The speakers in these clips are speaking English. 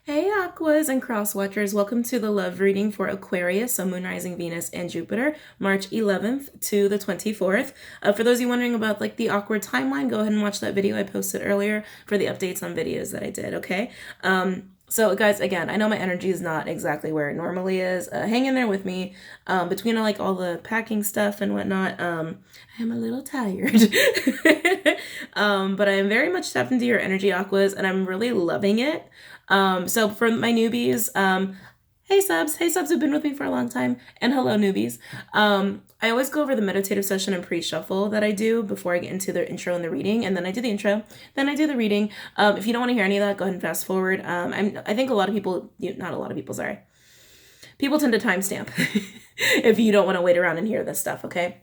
Hey Aquas and Cross Watchers, welcome to the love reading for Aquarius, so Moon, Rising, Venus, and Jupiter, March 11th to the 24th. For those of you wondering about like the awkward timeline, go ahead and watch that video I posted earlier for the updates on videos that I did, okay? So guys, again, I know my energy is not exactly where it normally is. Hang in there with me. Between like all the packing stuff and whatnot, I am a little tired. But I am very much tapped into your energy, Aquas, and I'm really loving it. So for my newbies, hey subs who've been with me for a long time, and hello newbies. I always go over the meditative session and pre-shuffle that I do before I get into the intro and the reading, and then I do the intro, then I do the reading. If you don't want to hear any of that, go ahead and fast forward. I think a lot of people, not a lot of people, sorry. People tend to timestamp if you don't want to wait around and hear this stuff, okay?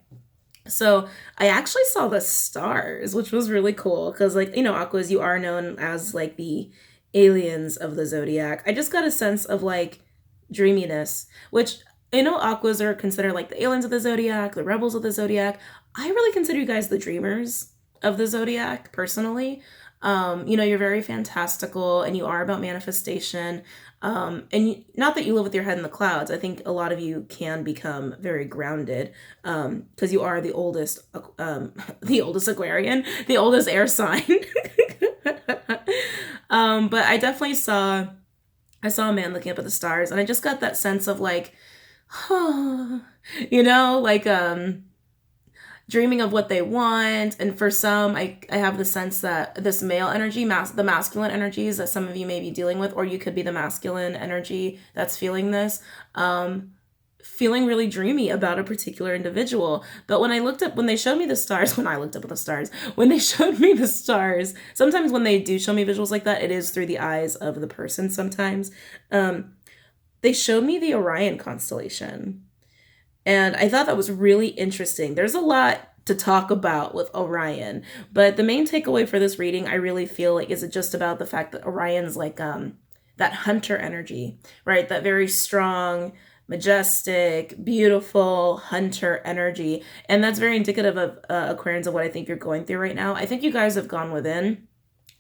So I actually saw the stars, which was really cool because, like, Aquas, you are known as like the aliens of the zodiac. I just got a sense of like dreaminess, which Aquas are considered like the aliens of the zodiac, the rebels of the zodiac. I really consider you guys the dreamers of the zodiac personally. You're very fantastical and you are about manifestation. Not that you live with your head in the clouds. I think a lot of you can become very grounded because you are the oldest, the oldest Aquarian, the oldest air sign. But I definitely I saw a man looking up at the stars, and I just got that sense of like, like dreaming of what they want. And for some, I have the sense that this male energy, the masculine energies that some of you may be dealing with, or you could be the masculine energy that's feeling this, feeling really dreamy about a particular individual. But when they showed me the stars, when they showed me the stars, sometimes when they do show me visuals like that, it is through the eyes of the person sometimes. They showed me the Orion constellation. And I thought that was really interesting. There's a lot to talk about with Orion, but the main takeaway for this reading, I really feel like, is it just about the fact that Orion's like that hunter energy, right? That very strong, majestic, beautiful hunter energy. And that's very indicative of Aquarians of what I think you're going through right now. I think you guys have gone within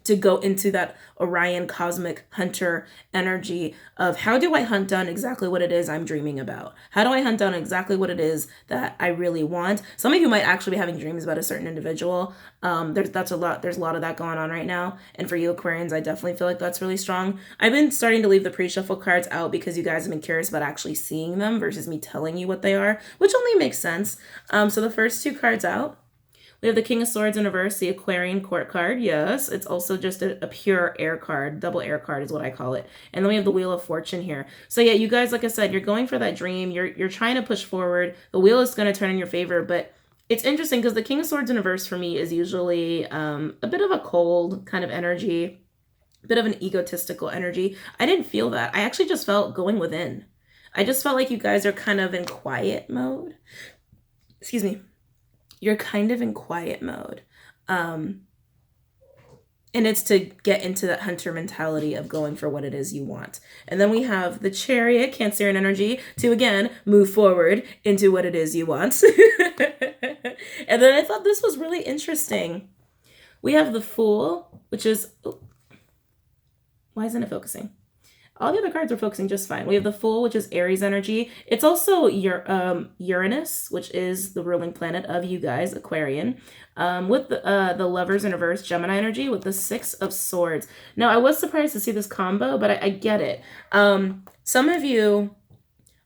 to go into that Orion cosmic hunter energy of how do I hunt down exactly what it is I'm dreaming about? How do I hunt down exactly what it is that I really want? Some of you might actually be having dreams about a certain individual. There's a lot of that going on right now. And for you Aquarians, I definitely feel like that's really strong. I've been starting to leave the pre-shuffle cards out because you guys have been curious about actually seeing them versus me telling you what they are, which only makes sense. So the first two cards out, we have the King of Swords in reverse, the Aquarian court card. Yes, it's also just a pure air card. Double air card is what I call it. And then we have the Wheel of Fortune here. So yeah, you guys, like I said, you're going for that dream. You're trying to push forward. The wheel is going to turn in your favor, but it's interesting because the King of Swords in reverse for me is usually a bit of a cold kind of energy, a bit of an egotistical energy. I didn't feel that. I actually just felt going within. I just felt like you guys are kind of in quiet mode. Excuse me. You're kind of in quiet mode. And it's to get into that hunter mentality of going for what it is you want. And then we have the Chariot, Cancerian energy, to again move forward into what it is you want. And then I thought this was really interesting. We have the Fool, which is... why isn't it focusing? All the other cards are focusing just fine. We have the Fool, which is Aries energy. It's also Uranus, which is the ruling planet of you guys, Aquarian. With the Lovers in reverse, Gemini energy, with the Six of Swords. Now, I was surprised to see this combo, but I get it. Some of you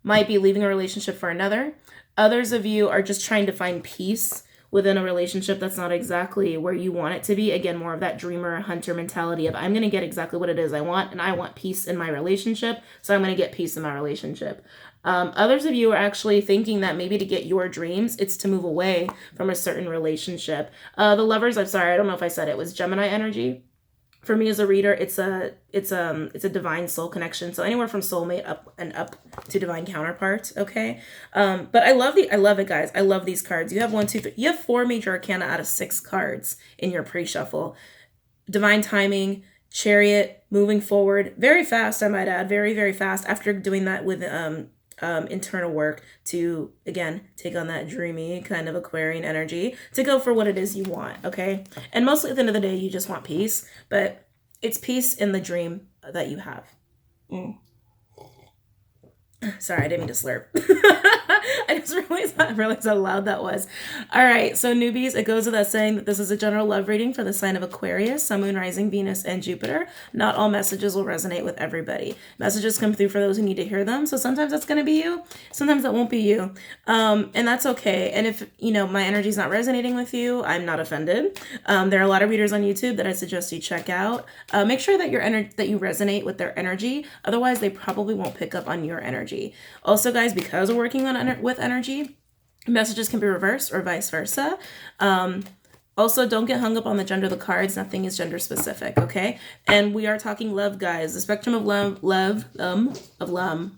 might be leaving a relationship for another. Others of you are just trying to find peace within a relationship that's not exactly where you want it to be. Again, more of that dreamer hunter mentality of I'm going to get exactly what it is I want, and I want peace in my relationship, so I'm going to get peace in my relationship. Others of you are actually thinking that maybe to get your dreams, it's to move away from a certain relationship. The Lovers, I'm sorry, I don't know if I said it, was Gemini energy. For me as a reader, it's a divine soul connection. So anywhere from soulmate up to divine counterpart. Okay. But I love it, guys. I love these cards. You have 1, 2, 3. You have 4 major arcana out of 6 cards in your pre-shuffle. Divine timing, Chariot, moving forward very fast. I might add, very, very fast. After doing that with internal work to again take on that dreamy kind of Aquarian energy to go for what it is you want. Okay. And mostly at the end of the day, you just want peace, but it's peace in the dream that you have. Mm. Sorry, I didn't mean to slurp. I just realized how loud that was. All right, so newbies, it goes without saying that this is a general love reading for the sign of Aquarius, Sun, Moon, Rising, Venus, and Jupiter. Not all messages will resonate with everybody. Messages come through for those who need to hear them. So sometimes that's going to be you. Sometimes that won't be you. And that's okay. And if, my energy is not resonating with you, I'm not offended. There are a lot of readers on YouTube that I suggest you check out. Make sure that that you resonate with their energy. Otherwise, they probably won't pick up on your energy. Also, guys, because we're working on with energy, messages can be reversed or vice versa. Also, don't get hung up on the gender of the cards. Nothing is gender specific, okay? And we are talking love, guys. The spectrum of love,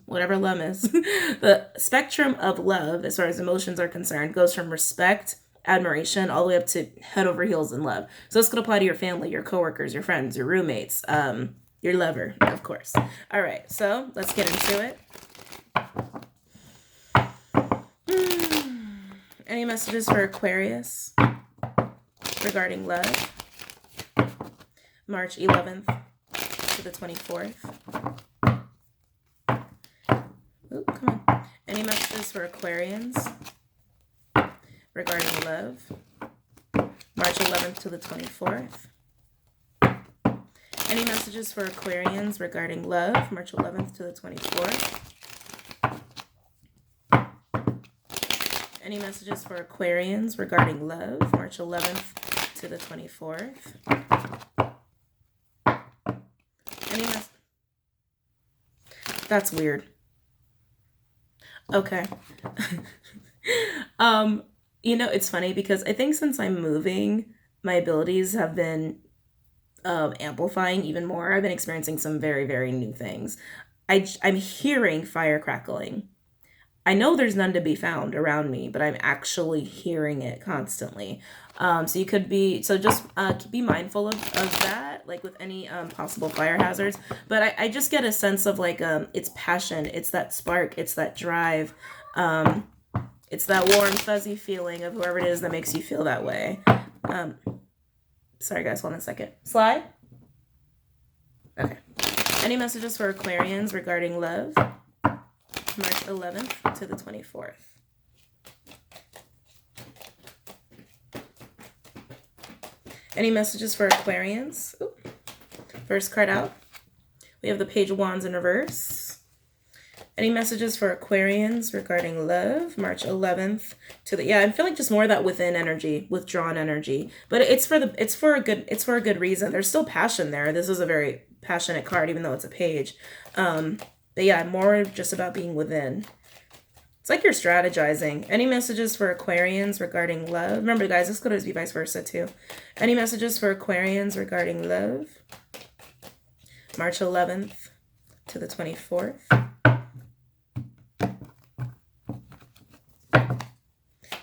whatever lum is. The spectrum of love, as far as emotions are concerned, goes from respect, admiration, all the way up to head over heels in love. So this could apply to your family, your coworkers, your friends, your roommates, your lover, of course. All right, so let's get into it. Any messages for Aquarius regarding love? March 11th to the 24th. Ooh, come on. Any messages for Aquarians regarding love? March 11th to the 24th. Any messages for Aquarians regarding love? March 11th to the 24th. Any messages for Aquarians regarding love? March 11th to the 24th. That's weird. Okay. It's funny because I think since I'm moving, my abilities have been amplifying even more. I've been experiencing some very, very new things. I'm hearing fire crackling. I know there's none to be found around me, but I'm actually hearing it constantly. So you could be, just be mindful of that, like with any possible fire hazards. But I just get a sense of like, it's passion, it's that spark, it's that drive. It's that warm, fuzzy feeling of whoever it is that makes you feel that way. Sorry guys, hold on a second. Slide. Okay. Any messages for Aquarians regarding love? March 11th to the 24th. Any messages for Aquarians? Ooh. First card out. We have the Page of Wands in reverse. Any messages for Aquarians regarding love? March 11th to the, I'm feeling just more of that within energy, withdrawn energy. But it's for a good reason. There's still passion there. This is a very passionate card, even though it's a page. But yeah, more just about being within. It's like you're strategizing. Any messages for Aquarians regarding love? Remember, guys, this could always be vice versa, too. Any messages for Aquarians regarding love? March 11th to the 24th.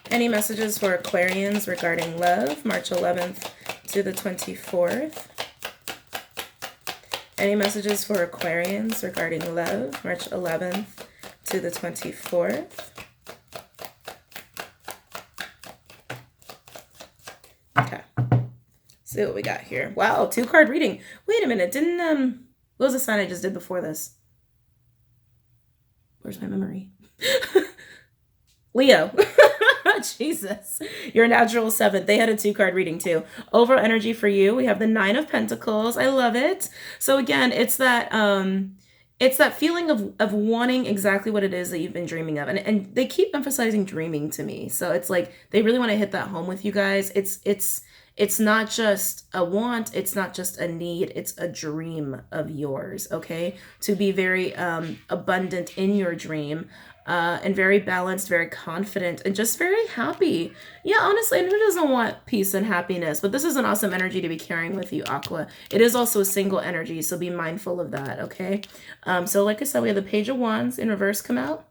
Any messages for Aquarians regarding love? March 11th to the 24th. Any messages for Aquarians regarding love? March 11th to the 24th. Okay. See what we got here. Wow, 2-card reading. Wait a minute. What was the sign I just did before this? Where's my memory? Leo. Jesus. Your natural 7th. They had a 2-card reading too. Overall energy for you. We have the 9 of Pentacles. I love it. So again, it's that feeling of wanting exactly what it is that you've been dreaming of. And they keep emphasizing dreaming to me. So it's like they really want to hit that home with you guys. It's not just a want, it's not just a need, it's a dream of yours, okay? To be very abundant in your dream. And very balanced, very confident, and just very happy. Yeah, honestly, and who doesn't want peace and happiness? But this is an awesome energy to be carrying with you, Aqua. It is also a single energy, so be mindful of that, okay? So like I said, we have the Page of Wands in reverse come out.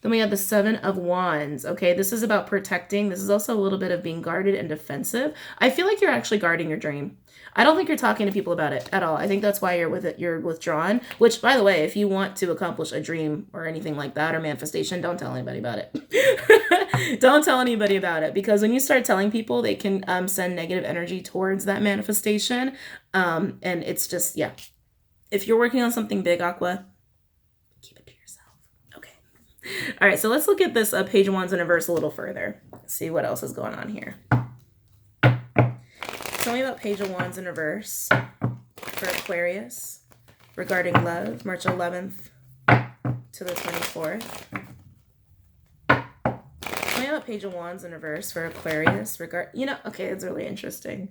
Then we have the 7 of Wands, okay? This is about protecting. This is also a little bit of being guarded and defensive. I feel like you're actually guarding your dream. I don't think you're talking to people about it at all. I think that's why you're withdrawn, which, by the way, if you want to accomplish a dream or anything like that or manifestation, don't tell anybody about it. Don't tell anybody about it, because when you start telling people, they can send negative energy towards that manifestation. And it's just, yeah. If you're working on something big, Aqua, Keep it to yourself. Okay. All right, so let's look at this page of wands in reverse a little further. See what else is going on here. Tell me about page of wands in reverse for Aquarius regarding love, March 11th to the 24th. Tell me about page of wands in reverse for Aquarius okay, it's really interesting.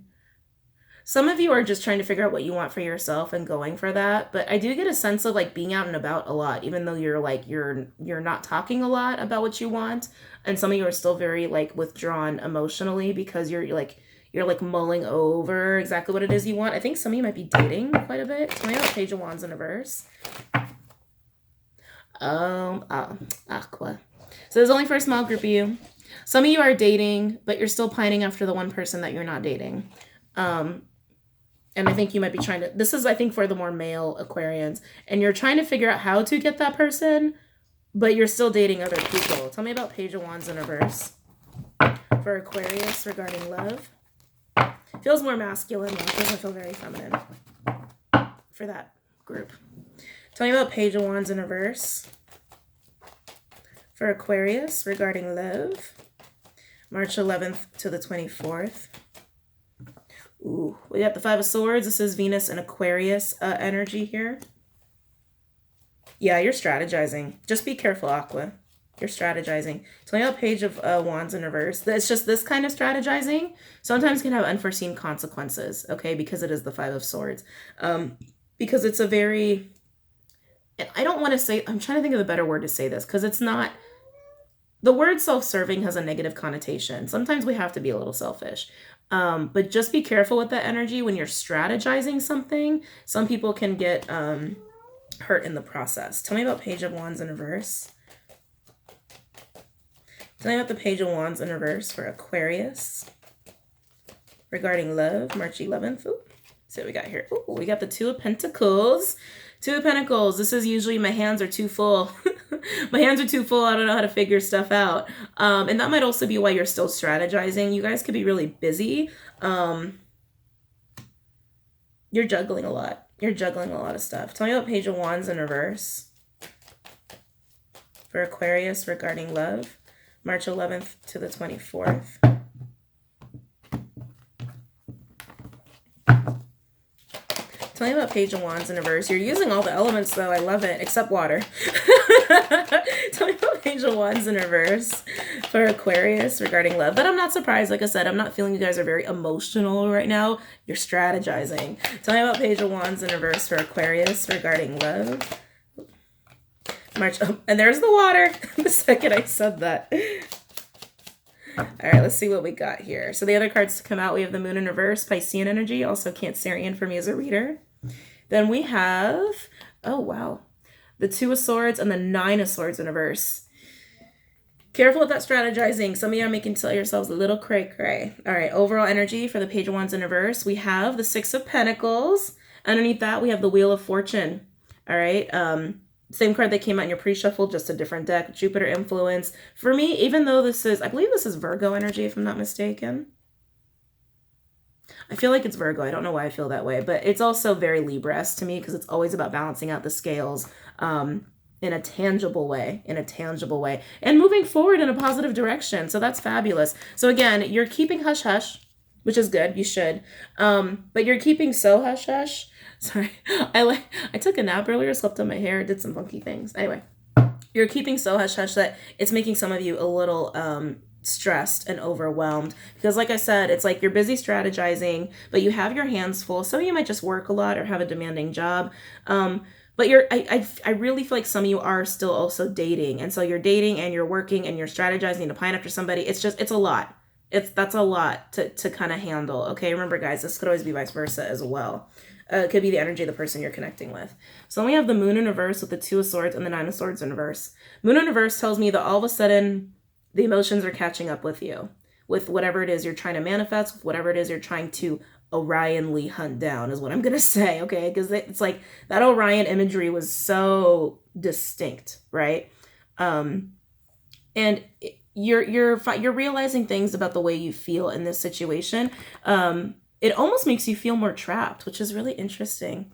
Some of you are just trying to figure out what you want for yourself and going for that. But I do get a sense of like being out and about a lot, even though you're like, you're not talking a lot about what you want. And some of you are still very like withdrawn emotionally because you're like mulling over exactly what it is you want. I think some of you might be dating quite a bit. Tell me about page of wands in reverse. Aqua. So there's only for a small group of you. Some of you are dating, but you're still pining after the one person that you're not dating. And I think you might be trying to, this is, I think, for the more male Aquarians, and you're trying to figure out how to get that person, but you're still dating other people. Tell me about page of wands in reverse for Aquarius regarding love. Feels more masculine. It doesn't feel very feminine for that group. Tell me about page of wands in reverse for Aquarius regarding love, March 11th to the 24th. Ooh, we got the Five of Swords. This is Venus and Aquarius energy here. Yeah, you're strategizing. Just be careful, Aqua. You're strategizing. Tell me about page of wands in reverse. It's just this kind of strategizing sometimes can have unforeseen consequences, okay, because it is the Five of Swords. Because it's a very, I don't want to say, I'm trying to think of a better word to say this, because it's not, the word self-serving has a negative connotation. Sometimes we have to be a little selfish. But just be careful with that energy when you're strategizing something. Some people can get hurt in the process. Tell me about page of wands in reverse. Tell me about the page of wands in reverse for Aquarius regarding love, March 11th. Ooh, see what we got here. Ooh, we got the Two of Pentacles. Two of Pentacles. This is usually my hands are too full. My hands are too full. I don't know how to figure stuff out. And that might also be why you're still strategizing. You guys could be really busy. You're juggling a lot. You're juggling a lot of stuff. Tell me about page of wands in reverse for Aquarius regarding love, March 11th to the 24th. Tell me about page of wands in reverse. You're using all the elements though. I love it, except water. Tell me about page of wands in reverse for Aquarius regarding love. But I'm not surprised. Like I said, I'm not feeling you guys are very emotional right now. You're strategizing. Tell me about page of wands in reverse for Aquarius regarding love. March. Oh, and there's the water. The second I said that. All right, let's see what we got here. So the other cards to come out, we have the moon in reverse, Piscean energy, also Cancerian for me as a reader. Then we have, oh wow, the Two of Swords and the Nine of Swords in reverse. Careful with that strategizing. Some of you are making yourselves a little cray-cray. All right, overall energy for the page of wands in reverse, we have the Six of Pentacles. Underneath that, we have the Wheel of Fortune. All right, same card that came out in your pre-shuffle, just a different deck, Jupiter influence. For me, even though this is, I believe this is Virgo energy, if I'm not mistaken. I feel like it's Virgo. I don't know why I feel that way, but it's also very Libra-esque to me because it's always about balancing out the scales in a tangible way, and moving forward in a positive direction. So that's fabulous. So again, you're keeping hush-hush, which is good. You should. But you're keeping so hush-hush. Sorry, I took a nap earlier, slept on my hair, did some funky things. Anyway, you're keeping so hush-hush that it's making some of you a little stressed and overwhelmed. Because like I said, it's like you're busy strategizing, but you have your hands full. Some of you might just work a lot or have a demanding job. But I really feel like some of you are still also dating. And so you're dating and you're working and you're strategizing to pine after somebody. It's a lot. That's a lot to kind of handle. Okay, remember guys, this could always be vice versa as well. It could be the energy of the person you're connecting with. So then we have the moon in reverse with the Two of Swords and the Nine of Swords in reverse. Moon in reverse tells me that all of a sudden the emotions are catching up with you, with whatever it is you're trying to manifest, with whatever it is you're trying to Orionly hunt down is what I'm going to say, okay? Because it's like that Orion imagery was so distinct, right? And you're realizing things about the way you feel in this situation. It almost makes you feel more trapped, which is really interesting.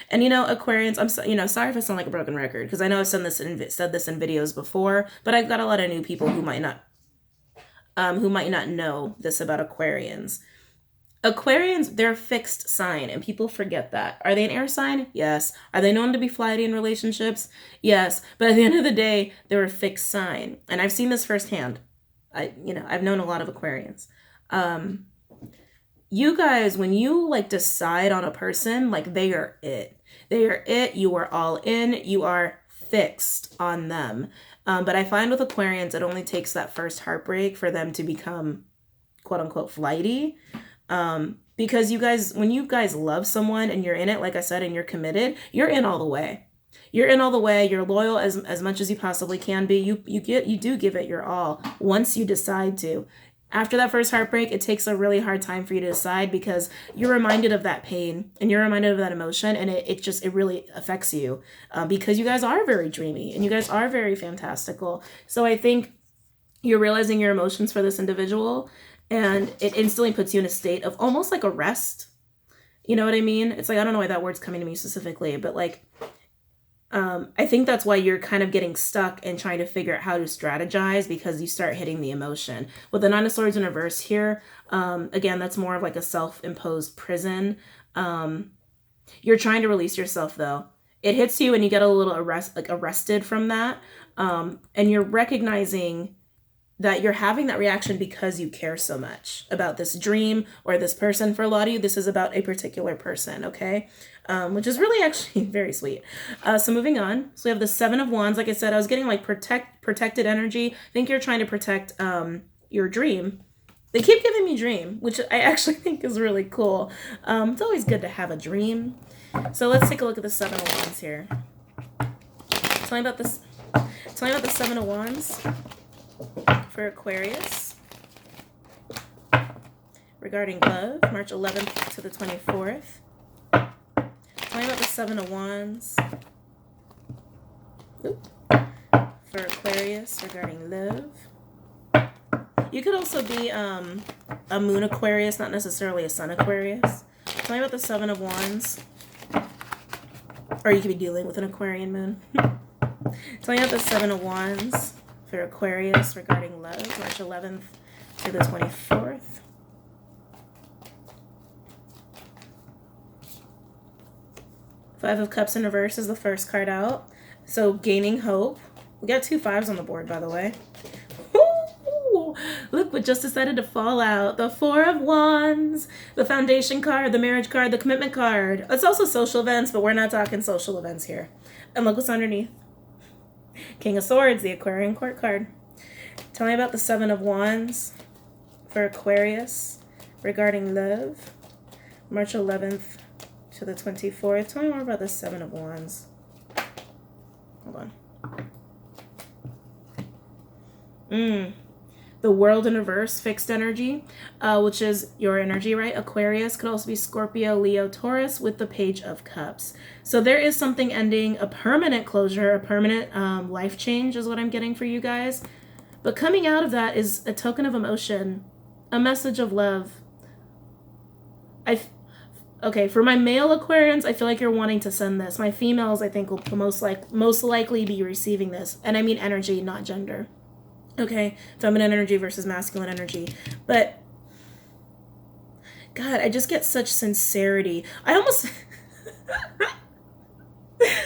And you know, Aquarians, I'm so, you know, sorry if I sound like a broken record, because I know I've said this in videos before, but I've got a lot of new people who might not know this about Aquarians. Aquarians, they're a fixed sign, and people forget that. Are they an air sign? Yes. Are they known to be flighty in relationships? Yes. But at the end of the day, they're a fixed sign, and I've seen this firsthand. I've known a lot of Aquarians. You guys, when you like decide on a person, like they are it. They are it. You are all in. You are fixed on them. But I find with Aquarians, it only takes that first heartbreak for them to become quote unquote flighty. Because you guys, when you guys love someone and you're in it, like I said, and you're committed, you're in all the way. You're in all the way. You're loyal as much as you possibly can be. You do give it your all once you decide to. After that first heartbreak, it takes a really hard time for you to decide, because you're reminded of that pain and you're reminded of that emotion, and it really affects you, because you guys are very dreamy and you guys are very fantastical. So I think you're realizing your emotions for this individual, and it instantly puts you in a state of almost like a rest. You know what I mean? It's like, I don't know why that word's coming to me specifically, but like, I think that's why you're kind of getting stuck and trying to figure out how to strategize, because you start hitting the emotion. With the Nine of Swords in reverse here, again, that's more of like a self-imposed prison. You're trying to release yourself though. It hits you and you get a little arrested from that. And you're recognizing that you're having that reaction because you care so much about this dream or this person. For a lot of you, this is about a particular person, okay? Which is really actually very sweet. So moving on. So we have the Seven of Wands. Like I said, I was getting like protected energy. I think you're trying to protect your dream. They keep giving me dream, which I actually think is really cool. It's always good to have a dream. So let's take a look at the Seven of Wands here. Tell me about this. Tell me about the Seven of Wands for Aquarius regarding love, March 11th to the 24th. Tell me about the Seven of Wands for Aquarius regarding love. You could also be a moon Aquarius, not necessarily a sun Aquarius. Tell me about the Seven of Wands. Or you could be dealing with an Aquarian moon. Tell me about the Seven of Wands for Aquarius regarding love, March 11th to the 24th. Five of Cups in reverse is the first card out. So gaining hope. We got 2 5s on the board, by the way. Ooh, look what just decided to fall out. The Four of Wands, the foundation card, the marriage card, the commitment card. It's also social events, but we're not talking social events here. And look what's underneath. King of Swords, the Aquarian court card. Tell me about the Seven of Wands for Aquarius regarding love, March 11th to the 24th. Tell me more about the Seven of Wands. Hold on. The World in reverse, fixed energy, which is your energy, right? Aquarius could also be Scorpio, Leo, Taurus with the Page of Cups. So there is something ending, a permanent closure, a permanent life change is what I'm getting for you guys. But coming out of that is a token of emotion, a message of love. Okay, for my male Aquarians, I feel like you're wanting to send this. My females, I think, will most likely be receiving this. And I mean energy, not gender. Okay, feminine energy versus masculine energy. But, God, I just get such sincerity. I almost...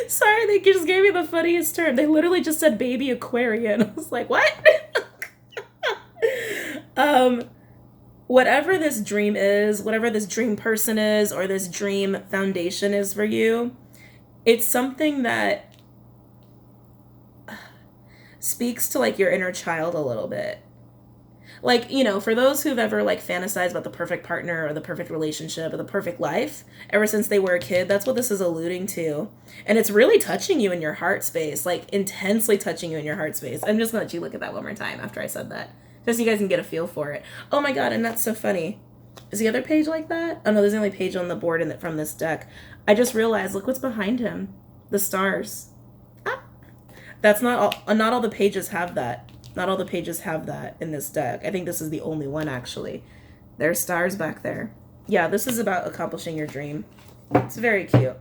Sorry, they just gave me the funniest term. They literally just said baby Aquarian. I was like, what? Whatever this dream is, whatever this dream person is, or this dream foundation is for you, it's something that speaks to like your inner child a little bit. Like, you know, for those who've ever like fantasized about the perfect partner or the perfect relationship or the perfect life ever since they were a kid, that's what this is alluding to. And it's really touching you in your heart space, like intensely touching you in your heart space. I'm just gonna let you look at that one more time after I said that, just so you guys can get a feel for it. Oh my God, and that's so funny. Is the other page like that? Oh no, there's the only page on the board from this deck. I just realized, look what's behind him. The stars. That's not all the pages have that. Not all the pages have that in this deck. I think this is the only one, actually. There's stars back there. Yeah, this is about accomplishing your dream. It's very cute. All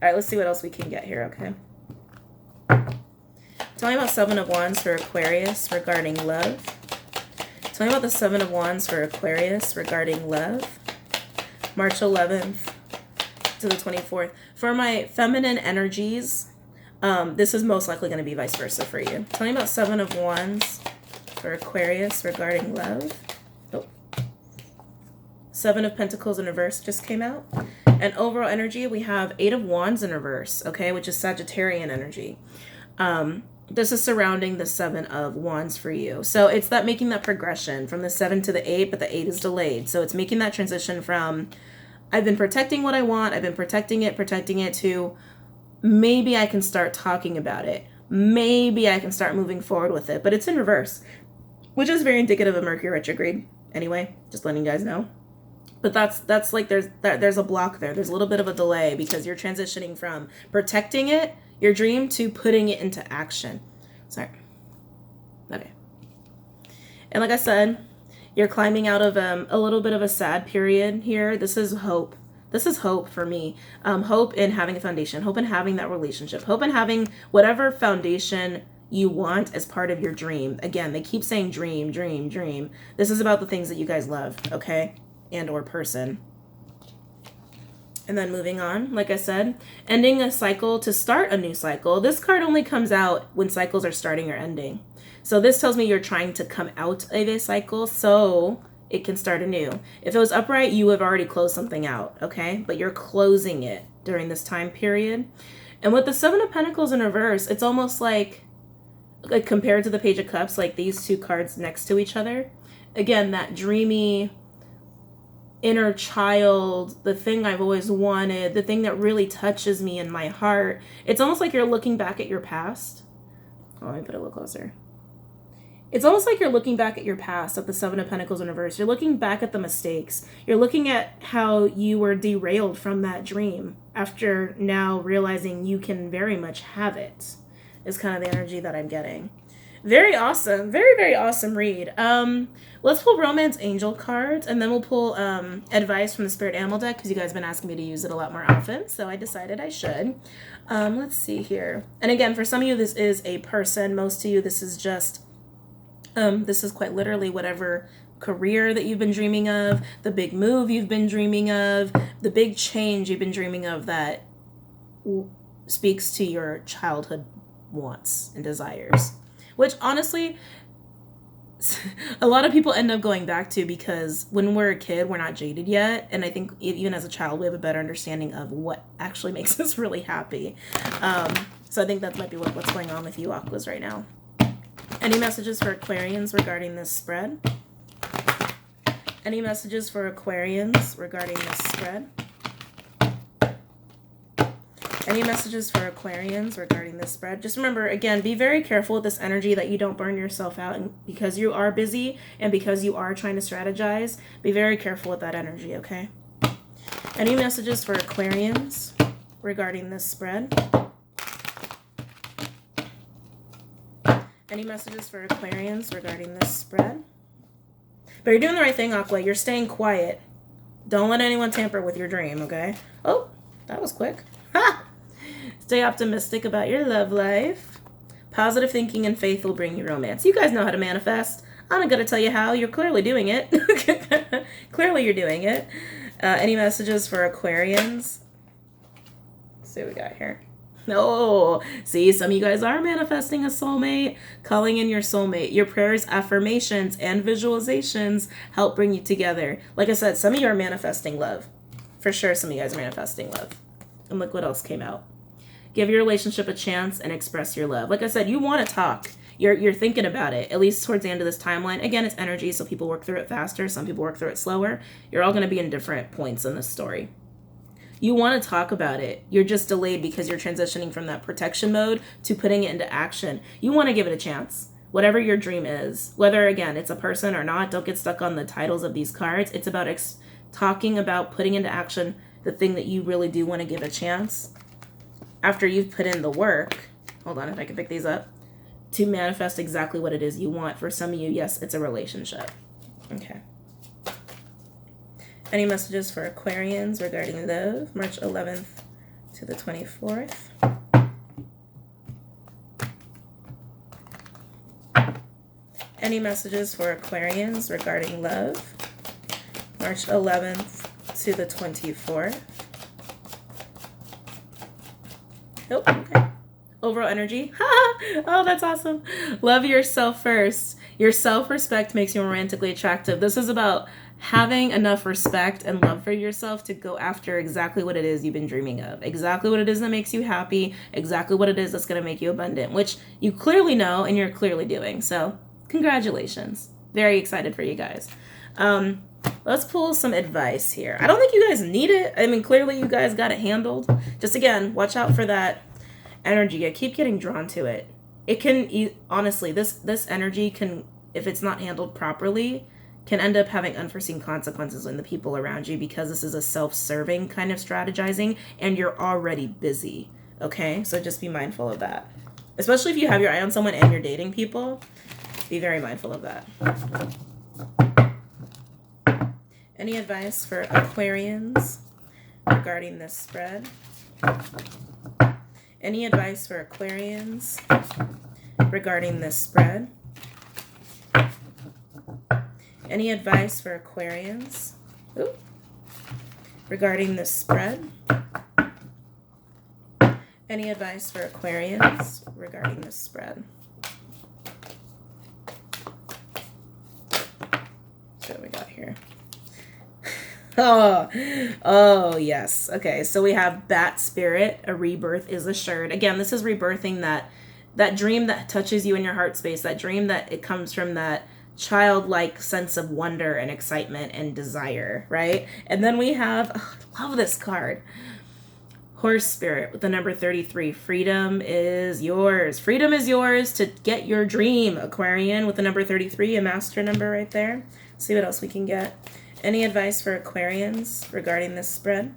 right, let's see what else we can get here, okay? Tell me about Seven of Wands for Aquarius regarding love. Tell me about the Seven of Wands for Aquarius regarding love. March 11th to the 24th. For my feminine energies, this is most likely going to be vice versa for you. Tell me about Seven of Wands for Aquarius regarding love. Oh. Seven of Pentacles in reverse just came out. And overall energy, we have Eight of Wands in reverse, okay, which is Sagittarian energy. This is surrounding the Seven of Wands for you. So it's that making that progression from the 7 to the 8, but the 8 is delayed. So it's making that transition from I've been protecting what I want, I've been protecting it to maybe I can start talking about it. Maybe I can start moving forward with it, but it's in reverse, which is very indicative of Mercury retrograde. Anyway, just letting you guys know. But that's like there's a block there. There's a little bit of a delay because you're transitioning from protecting it, your dream, to putting it into action. Sorry. Okay. And like I said, you're climbing out of a little bit of a sad period here. This is hope. This is hope for me. Hope in having a foundation. Hope in having that relationship. Hope in having whatever foundation you want as part of your dream. Again, they keep saying dream, dream, dream. This is about the things that you guys love, okay? And or person. And then moving on, like I said, ending a cycle to start a new cycle. This card only comes out when cycles are starting or ending. So this tells me you're trying to come out of a cycle so it can start anew. If it was upright, you have already closed something out, okay? But you're closing it during this time period. And with the Seven of Pentacles in reverse, it's almost like compared to the Page of Cups, like these two cards next to each other. Again, that dreamy inner child, the thing I've always wanted, the thing that really touches me in my heart. It's almost like you're looking back at your past. Oh, let me put it a little closer. It's almost like you're looking back at your past, at the Seven of Pentacles in reverse. You're looking back at the mistakes. You're looking at how you were derailed from that dream after now realizing you can very much have it, is kind of the energy that I'm getting. Very awesome. Very, very awesome read. Let's pull Romance Angel cards, and then we'll pull advice from the Spirit Animal deck, because you guys have been asking me to use it a lot more often, so I decided I should. Let's see here. And again, for some of you, this is a person. Most of you, this is just, this is quite literally whatever career that you've been dreaming of, the big move you've been dreaming of, the big change you've been dreaming of that speaks to your childhood wants and desires. Which honestly, a lot of people end up going back to, because when we're a kid, we're not jaded yet. And I think even as a child, we have a better understanding of what actually makes us really happy. So I think that might be what's going on with you, Aquas, right now. Any messages for Aquarians regarding this spread? Any messages for Aquarians regarding this spread? Any messages for Aquarians regarding this spread? Just remember, again, be very careful with this energy that you don't burn yourself out. And because you are busy and because you are trying to strategize, be very careful with that energy, okay? Any messages for Aquarians regarding this spread? Any messages for Aquarians regarding this spread? But you're doing the right thing, Aqua. You're staying quiet. Don't let anyone tamper with your dream, okay? Oh, that was quick. Ha! Stay optimistic about your love life. Positive thinking and faith will bring you romance. You guys know how to manifest. I'm not going to tell you how. You're clearly doing it. Clearly you're doing it. Any messages for Aquarians? Let's see what we got here. Oh, see, some of you guys are manifesting a soulmate, calling in your soulmate. Your prayers, affirmations, and visualizations help bring you together. Like I said, some of you are manifesting love. For sure, some of you guys are manifesting love. And look what else came out. Give your relationship a chance and express your love. Like I said, you want to talk. You're thinking about it, at least towards the end of this timeline. Again, it's energy, so people work through it faster. Some people work through it slower. You're all going to be in different points in this story. You want to talk about it. You're just delayed because you're transitioning from that protection mode to putting it into action. You want to give it a chance. Whatever your dream is, whether, again, it's a person or not, don't get stuck on the titles of these cards. It's about talking about putting into action the thing that you really do want to give a chance after you've put in the work. Hold on, if I can pick these up. To manifest exactly what it is you want. For some of you, yes, it's a relationship. Okay. Any messages for Aquarians regarding love, March 11th to the 24th? Any messages for Aquarians regarding love, March 11th to the 24th? Nope, okay. Overall energy. Oh, that's awesome. Love yourself first. Your self-respect makes you romantically attractive. This is about having enough respect and love for yourself to go after exactly what it is you've been dreaming of. Exactly what it is that makes you happy. Exactly what it is that's going to make you abundant, which you clearly know and you're clearly doing. So congratulations. Very excited for you guys. Let's pull some advice here. I don't think you guys need it. I mean, clearly you guys got it handled. Just again, watch out for that energy. I keep getting drawn to it. It can, honestly, this energy can, if it's not handled properly, can end up having unforeseen consequences in the people around you, because this is a self-serving kind of strategizing and you're already busy. Okay, so just be mindful of that. Especially if you have your eye on someone and you're dating people, be very mindful of that. Any advice for Aquarians regarding this spread? Any advice for Aquarians regarding this spread? Any advice for Aquarians regarding this spread? Any advice for Aquarians regarding this spread? So what we got here? Oh, yes. Okay, so we have Bat Spirit. A rebirth is assured. Again, this is rebirthing that dream that touches you in your heart space, that dream that it comes from that childlike sense of wonder and excitement and desire, right? And then we have, I love this card, Horse Spirit with the number 33. Freedom is yours. Freedom is yours to get your dream, Aquarian, with the number 33, a master number right there. See what else we can get. Any advice for Aquarians regarding this spread?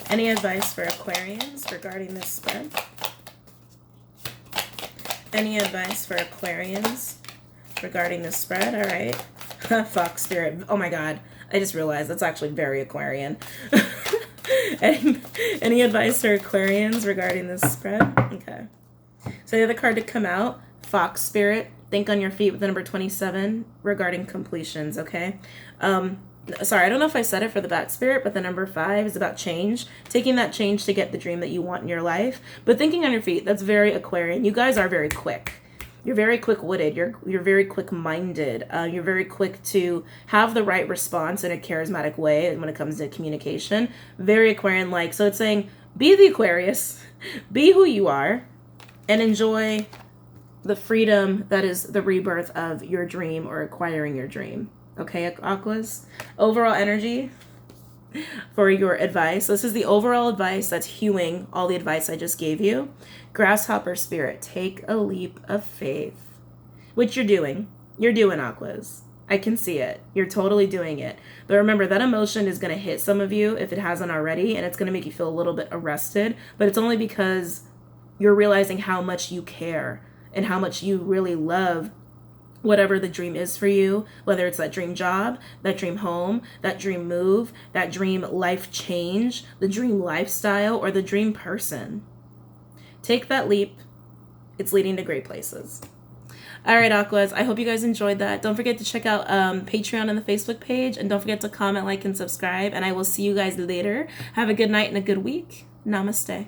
Any advice for Aquarians regarding this spread? Any advice for Aquarians regarding this spread? All right. Fox Spirit. Oh my God. I just realized that's actually very Aquarian. Any advice for Aquarians regarding this spread? Okay. So the other card to come out, Fox Spirit. Think on your feet with the number 27 regarding completions, okay? Sorry, I don't know if I said it for the Bat Spirit, but the number 5 is about change. Taking that change to get the dream that you want in your life. But thinking on your feet, that's very Aquarian. You guys are very quick. You're very quick-witted. You're very quick-minded. You're very quick to have the right response in a charismatic way when it comes to communication. Very Aquarian-like. So it's saying, be the Aquarius. Be who you are. And enjoy the freedom that is the rebirth of your dream or acquiring your dream. Okay, Aquas? Overall energy for your advice. This is the overall advice that's hewing all the advice I just gave you. Grasshopper Spirit, take a leap of faith. Which you're doing. You're doing, Aquas. I can see it. You're totally doing it. But remember, that emotion is going to hit some of you if it hasn't already, and it's going to make you feel a little bit arrested. But it's only because you're realizing how much you care and how much you really love whatever the dream is for you, whether it's that dream job, that dream home, that dream move, that dream life change, the dream lifestyle, or the dream person. Take that leap. It's leading to great places. All right, Aquas, I hope you guys enjoyed that. Don't forget to check out Patreon and the Facebook page, and don't forget to comment, like, and subscribe, and I will see you guys later. Have a good night and a good week. Namaste.